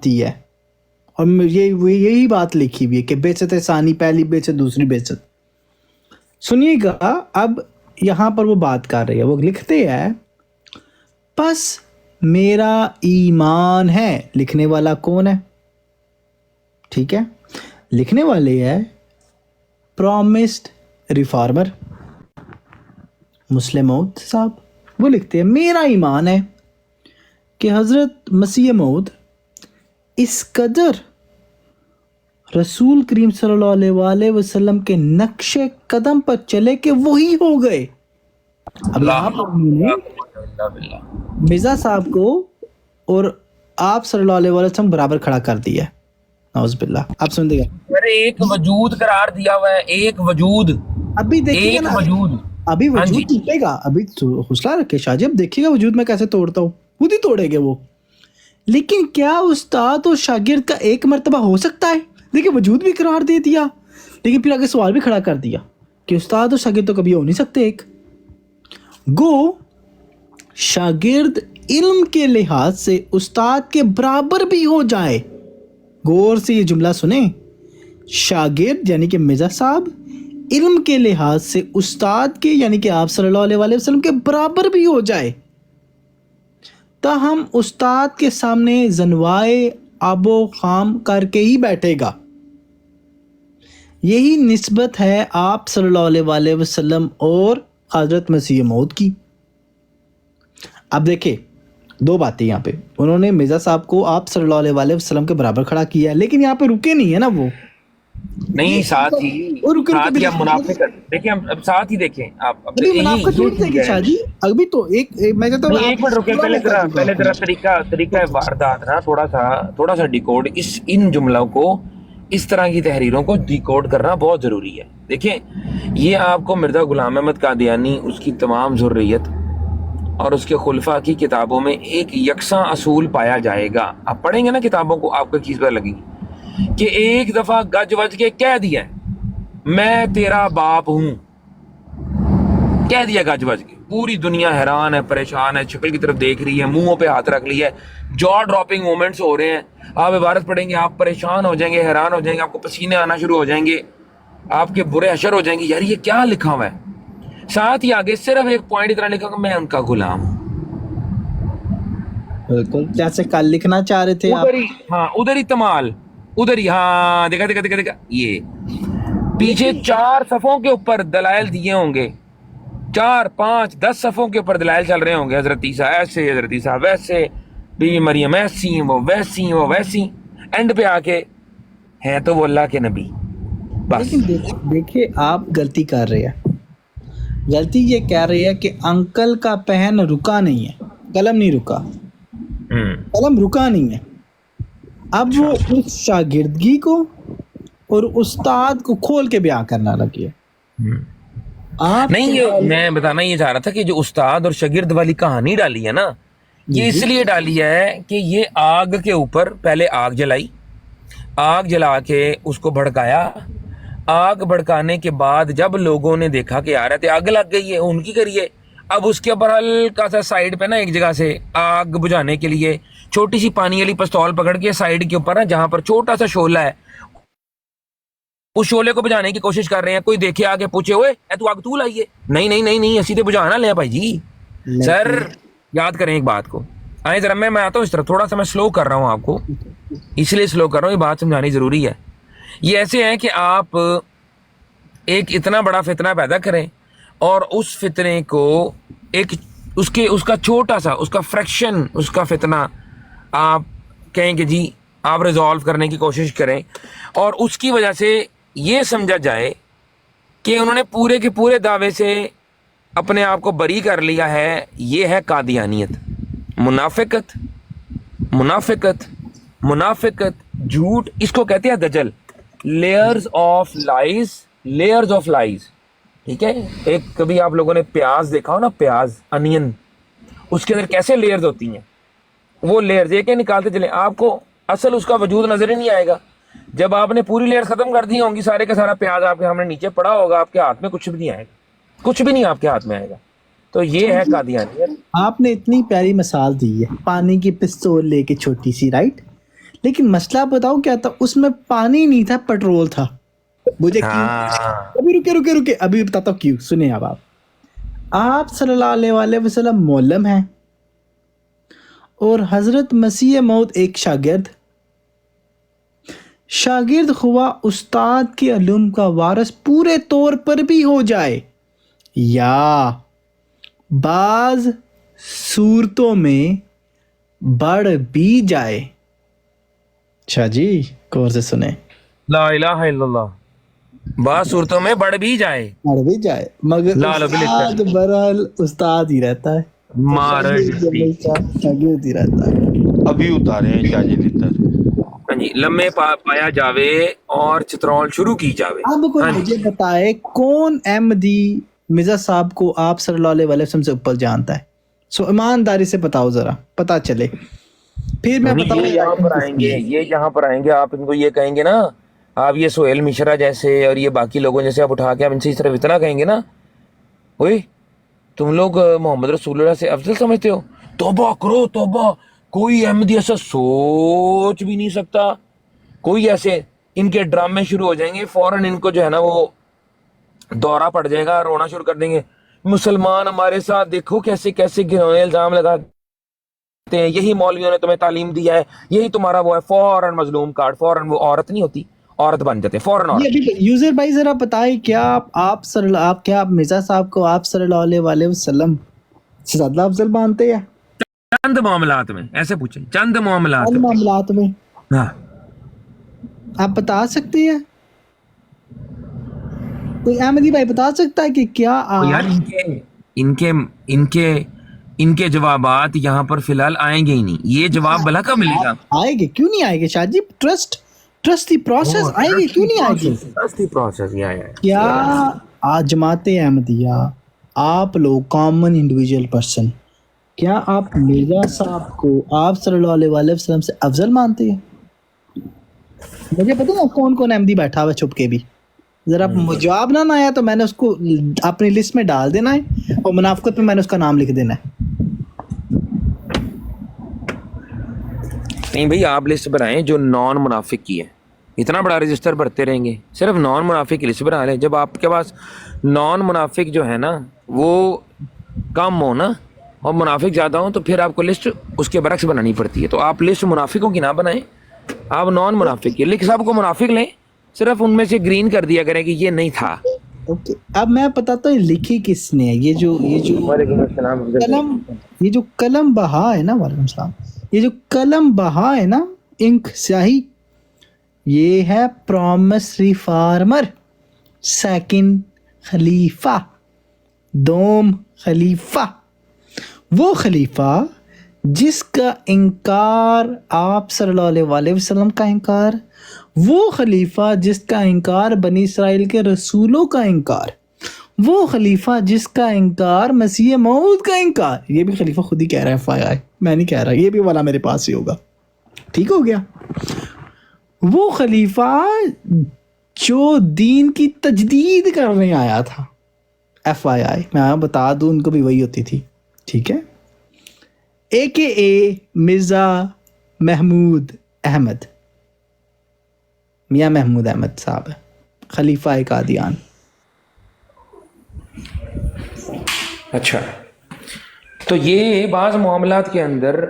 ہے، اور یہی بات لکھی ہوئی ہے کہ بعثت ثانی، پہلی بعثت، دوسری بعثت. سنیے گا اب یہاں پر وہ بات کر رہی ہے، وہ لکھتے ہیں پس میرا ایمان ہے. لکھنے والا کون ہے؟ ٹھیک ہے، لکھنے والے ہے پرومسڈ ریفارمر مسلم موعود صاحب. وہ لکھتے ہیں میرا ایمان ہے کہ حضرت مسیح موعود اس قدر رسول کریم صلی اللہ علیہ وآلہ وسلم کے نقش قدم پر چلے کہ وہی ہو گئے. اب یہاں پر مرزا صاحب کو اور آپ صلی اللہ علیہ وسلم برابر کھڑا کر دیا ہے. نعوذ باللہ. آپ سن دے گا ایک وجود قرار دیا ہوا ہے، ایک وجود. ابھی دیکھیے گا نا، ابھی وجود ٹوٹے گا. ابھی حوصلہ رکھے شاہ جی، اب دیکھیے گا وجود میں کیسے توڑتا ہوں، خود ہی توڑے گے وہ. لیکن کیا استاد اور شاگرد کا ایک مرتبہ ہو سکتا ہے؟ دیکھیں وجود بھی قرار دے دیا، لیکن پھر آگے سوال بھی کھڑا کر دیا کہ استاد اور شاگرد تو کبھی ہو نہیں سکتے ایک. گو شاگرد علم کے لحاظ سے استاد کے برابر بھی ہو جائے. غور سے یہ جملہ سنیں، شاگرد یعنی کہ مرزا صاحب علم کے لحاظ سے استاد کے یعنی کہ آپ صلی اللہ علیہ وآلہ وسلم کے برابر بھی ہو جائے، تاہم استاد کے سامنے زنوائے آب و خام کر کے ہی بیٹھے گا. یہی نسبت ہے آپ صلی اللہ علیہ وآلہ وسلم اور حضرت مسیح موعود کی. اب دیکھیں دو باتیں یہاں پہ، انہوں نے مرزا صاحب کو آپ صلی اللہ علیہ وآلہ وسلم کے برابر کھڑا کیا ہے، لیکن یہاں پہ رکے نہیں ہے نا وہ نہیں، ساتھ ہی منافق دیکھیں، اب ساتھ ہی دیکھیں آپ. منافقت ٹوٹ جائے گی شاہ جی. ابھی تو ایک میں کہتا ہوں ایک منٹ رکے، پہلے ذرا طریقہ واردات نا تھوڑا سا ڈیکوڈ، ان جملوں کو، اس طرح کی تحریروں کو ڈیکوڈ کرنا بہت ضروری ہے. دیکھیں یہ آپ کو مرزا غلام احمد قادیانی، اس کی تمام ذریت اور اس کے خلفاء کی کتابوں میں ایک یکساں اصول پایا جائے گا. آپ پڑھیں گے نا کتابوں کو، آپ کو چیز پتہ لگے گی کہ ایک دفعہ گج وج کے کہہ دیا میں تیرا باپ ہوں، کہہ دیا گج وج کے. پوری دنیا حیران ہے، پریشان ہے، شکل کی طرف دیکھ رہی ہے، منہوں پہ ہاتھ رکھ لیا ہے، جا ڈراپنگ مومنٹس ہو رہے ہیں. آپ عبارت پڑھیں گے، آپ پریشان ہو جائیں گے، حیران ہو جائیں گے، آپ کو پسینے آنا شروع ہو جائیں گے، آپ کے برے حشر ہو جائیں گے، یار یہ کیا لکھا ہوا ہے. ساتھ ہی آگے صرف ایک پوائنٹ اتنا لکھا کہ میں ان کا غلام ہوں. بالکل جیسے کل لکھنا چاہ رہے تھے آپ. ادھر ہی تمال، ادھر ہی. ہاں دیکھا یہ پیچھے 4 صفوں کے اوپر دلائل دیے ہوں گے، 4 5 10 صفوں کے اوپر دلائل چل رہے ہوں گے. حضرت عیسیٰ ایسے، حضرت عیسیٰ ویسے، بی مریم ایسی، وہ ویسی، وہ ویسی. اینڈ پہ آ کے ہے تو وہ اللہ کے نبی. بس دیکھیں آپ غلطی کر رہے ہیں. غلطی یہ کہہ رہی ہے کہ انکل کا پہن رکا نہیں ہے، قلم نہیں رکا، قلم رکا نہیں ہے. اب وہ اس شاگردگی کو اور استاد کو کھول کے بیان کرنا لگی ہے. نہیں، میں بتانا یہ چاہ رہا تھا کہ جو استاد اور شاگرد والی کہانی ڈالی ہے نا، یہ اس لیے ڈالی ہے کہ یہ آگ کے اوپر پہلے آگ جلائی، آگ جلا کے اس کو بھڑکایا. آگ بھڑکانے کے بعد جب لوگوں نے دیکھا کہ آ رہے تھے، آگ لگ گئی ہے ان کی کریے، اب اس کے اوپر ہلکا سا سائڈ پہ نا ایک جگہ سے آگ بجھانے کے لیے چھوٹی سی پانی والی پستول پکڑ کے سائڈ کے اوپر نا جہاں پر چھوٹا سا شعلہ ہے، اس شعلے کو بجھانے کی کوشش کر رہے ہیں. کوئی دیکھے آگے پوچھے ہوئے اے تو آگ تو لائیے، نہیں اسی تے بجھانا لے بھائی جی. سر یاد کریں ایک بات کو، آئیں ذرا میں آتا ہوں اس طرح، تھوڑا سا میں سلو کر رہا ہوں آپ کو، اس لیے سلو کر رہا ہوں، یہ بات سمجھانی ضروری ہے. یہ ایسے ہے کہ آپ ایک اتنا بڑا فتنہ پیدا کریں اور اس فتنے کو ایک اس کا چھوٹا سا، اس کا فریکشن، اس کا فتنہ آپ کہیں کہ جی آپ ریزالو کرنے کی کوشش کریں، اور اس کی وجہ سے یہ سمجھا جائے کہ انہوں نے پورے کے پورے دعوے سے اپنے آپ کو بری کر لیا ہے. یہ ہے قادیانیت. منافقت جھوٹ، اس کو کہتے ہیں دجل. Layers of lies. ٹھیک ہے، ایک کبھی آپ لوگوں نے پیاز دیکھا ہو نا، پیاز، انین، اس کے اندر کیسے لیئرز ہوتی ہیں، وہ لیئرز ایک نکالتے چلیں، آپ کو اصل اس کا وجود نظر ہی نہیں آئے گا. جب آپ نے پوری لیئر ختم کر دی ہوں گی، سارے کا سارا پیاز آپ کے ہم نے نیچے پڑا ہوگا، آپ کے ہاتھ میں کچھ بھی نہیں آئے گا، کچھ بھی نہیں آپ کے ہاتھ میں آئے گا. تو یہ ہے قادیانیت. آپ نے اتنی پیاری مثال دی ہے، پانی کی پستول لے کے چھوٹی سی، رائٹ، لیکن مسئلہ بتاؤ کیا تھا, اس میں پانی نہیں تھا, پیٹرول تھا. مجھے ابھی رکے ابھی بتاتا ہوں کیوں. سنیں اب آپ صلی اللہ علیہ وسلم معلم ہیں اور حضرت مسیح موعود ایک شاگرد ہوا استاد کے علوم کا وارث پورے طور پر بھی ہو جائے یا بعض صورتوں میں بڑھ بھی جائے. اچھا جی, غور سے سنیں. لا الہ الا اللہ, بعض صورتوں میں بڑھ بھی جائے, مگر استاد برحال استاد ہی رہتا ہے, شاگرد ہی رہتا ہے. ابھی اتارے ہیں شاہ جی جی, لمحے پایا جاوے اور چترول شروع کی جاوے. اب کوئی مجھے بتائے کون احمدی مرزا صاحب کو آپ صلی اللہ علیہ وسلم سے اوپر جانتا ہے؟ سو ایمانداری سے بتاؤ ذرا, پتا چلے. پھر میں بتاؤں یہاں پر آئیں گے, یہ یہاں پر آئیں گے, آپ ان کو یہ کہیں گے نا, آپ یہ سہیل مشرا جیسے اور یہ باقی لوگوں جیسے آپ اٹھا کے آپ ان سے اس طرح اتنا کہیں گے نا, اوئے تم لوگ محمد رسول اللہ سے افضل سمجھتے ہو, توبہ کرو توبہ, کوئی احمدی ایسا سوچ بھی نہیں سکتا. کوئی ایسے ان کے ڈرامے شروع ہو جائیں گے, فوراً ان کو جو ہے نا وہ دورہ پڑ جائے گا, رونا شروع کر دیں گے, مسلمان ہمارے ساتھ دیکھو کیسے کیسے گھنونے الزام لگاتے ہیں, یہی مولویوں نے تمہیں تعلیم دیا ہے, یہی تمہارا وہ ہے. فوراً مظلوم کارڈ, فوراً وہ عورت نہیں ہوتی, عورت بن جاتے فوراً عورت. یوزر بھائی ذرا بتائیں, کیا آپ مرزا صاحب کو آپ صلی اللہ علیہ وسلم سے زیادہ افضل مانتے ہیں؟ چند معاملات میں, ایسے پوچھیں, چند معاملات میں ہاں آپ بتا سکتے ہیں؟ کوئی احمدی بھائی بتا سکتا ہے کہ کیا یار ان کے جوابات یہاں پر فی الحال آئیں گے ہی نہیں. یہ جواب بھلا کب ملے گا؟ آئے گے, کیوں نہیں آئے گے شاہ جی؟ ٹرسٹ دی پروسیس آئے گے, کیوں نہیں آئے گے؟ ٹرسٹ دی پروسیس کیا آج جماعت احمدیہ, آپ لوگ کامن انڈیویجول پرسن, کیا آپ مرزا صاحب کو آپ صلی اللہ علیہ وسلم سے افضل مانتے ہیں؟ مجھے پتا نا کون کون احمدی بیٹھا ہوا چھپ کے بھی. ذرا جواب نہ آیا تو میں نے اس کو اپنی لسٹ میں ڈال دینا ہے, اور منافقت پہ میں نے اس کا نام لکھ دینا ہے. نہیں بھائی, آپ لسٹ بنائیں جو نان منافق کی ہے. اتنا بڑا رجسٹر بھرتے رہیں گے, صرف نان منافق کی لسٹ بنا لیں. جب آپ کے پاس نان منافق جو ہے نا وہ کم ہو نا اور منافق زیادہ ہوں, تو پھر آپ کو لسٹ اس کے برعکس بنانی پڑتی ہے. تو آپ لسٹ منافقوں کی نہ بنائیں, آپ نان منافق کی لکھ, سب کو منافق لیں, صرف ان میں سے گرین کر دیا کریں کہ یہ نہیں تھا. اوکے, اب میں بتاتا ہوں لکھی کس نے. یہ جو قلم بہا ہے نا, وعلیکم السلام, یہ جو قلم بہا ہے نا, انک سیاہی, یہ ہے پرومس ریفارمر, سیکنڈ خلیفہ, دوم خلیفہ, وہ خلیفہ جس کا انکار آپ صلی اللہ علیہ وسلم کا انکار, وہ خلیفہ جس کا انکار بنی اسرائیل کے رسولوں کا انکار, وہ خلیفہ جس کا انکار مسیح موعود کا انکار. یہ بھی خلیفہ خود ہی کہہ رہا ہے, میں نہیں کہہ رہا, یہ بھی والا میرے پاس ہی ہوگا. ٹھیک ہو گیا. وہ خلیفہ جو دین کی تجدید کرنے آیا تھا, FYI میں بتا دوں, ان کو بھی وہی ہوتی تھی. ٹھیک ہے, AKA مرزا محمود احمد, میاں محمود احمد صاحب ہے, خلیفہ قادیان. اچھا, تو یہ بعض معاملات کے اندر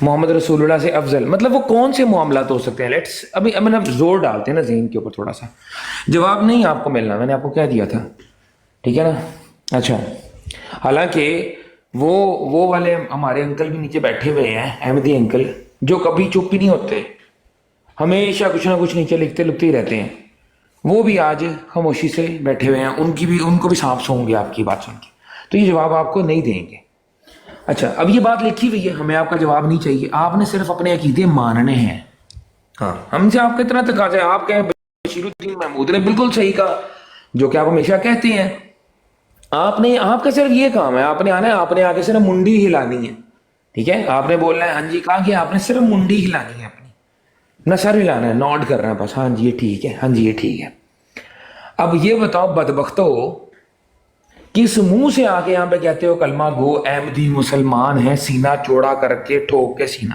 محمد رسول اللہ سے افضل, مطلب وہ کون سے معاملات ہو سکتے ہیں؟ لیٹس ابھی زور ڈالتے ہیں نا ذہن کے اوپر تھوڑا سا. جواب نہیں آپ کو ملنا, میں نے آپ کو کہہ دیا تھا, ٹھیک ہے نا. اچھا, حالانکہ وہ والے ہمارے انکل بھی نیچے بیٹھے ہوئے ہیں, احمدی انکل, جو کبھی چپ ہی نہیں ہوتے, ہمیشہ کچھ نہ کچھ نیچے لکھتے ہی رہتے ہیں, وہ بھی آج خاموشی سے بیٹھے ہوئے ہیں. ان کو بھی سانپ سوں گے آپ کی بات سن کے, تو یہ جواب آپ کو نہیں دیں گے. اچھا, اب یہ بات لکھی ہوئی ہے, ہمیں آپ کا جواب نہیں چاہیے, آپ نے صرف اپنے عقیدے ماننے ہیں. ہاں, ہم سے آپ کا اتنا تقاضا ہے, آپ کہیں بشیر الدین محمود نے بالکل صحیح کہا, جو کہ آپ ہمیشہ کہتے ہیں. آپ کا صرف یہ کام ہے, آپ نے آنا ہے, آپ نے آ کے صرف منڈی ہلانی ہے. ٹھیک ہے, آپ نے بولنا ہے ہاں جی, کہا کہ آپ نے صرف منڈی ہلانی ہے اپنی, نہ سر ہلانا ہے, نوٹ کرنا ہے بس, ہاں جی یہ ٹھیک ہے, ہاں جی یہ ٹھیک ہے. اب یہ بتاؤ بدبختو, کس منہ سے آ کے یہاں پہ کہتے ہو کلمہ گو احمدی مسلمان ہیں, سینہ چوڑا کر کے ٹھوک کے سینہ؟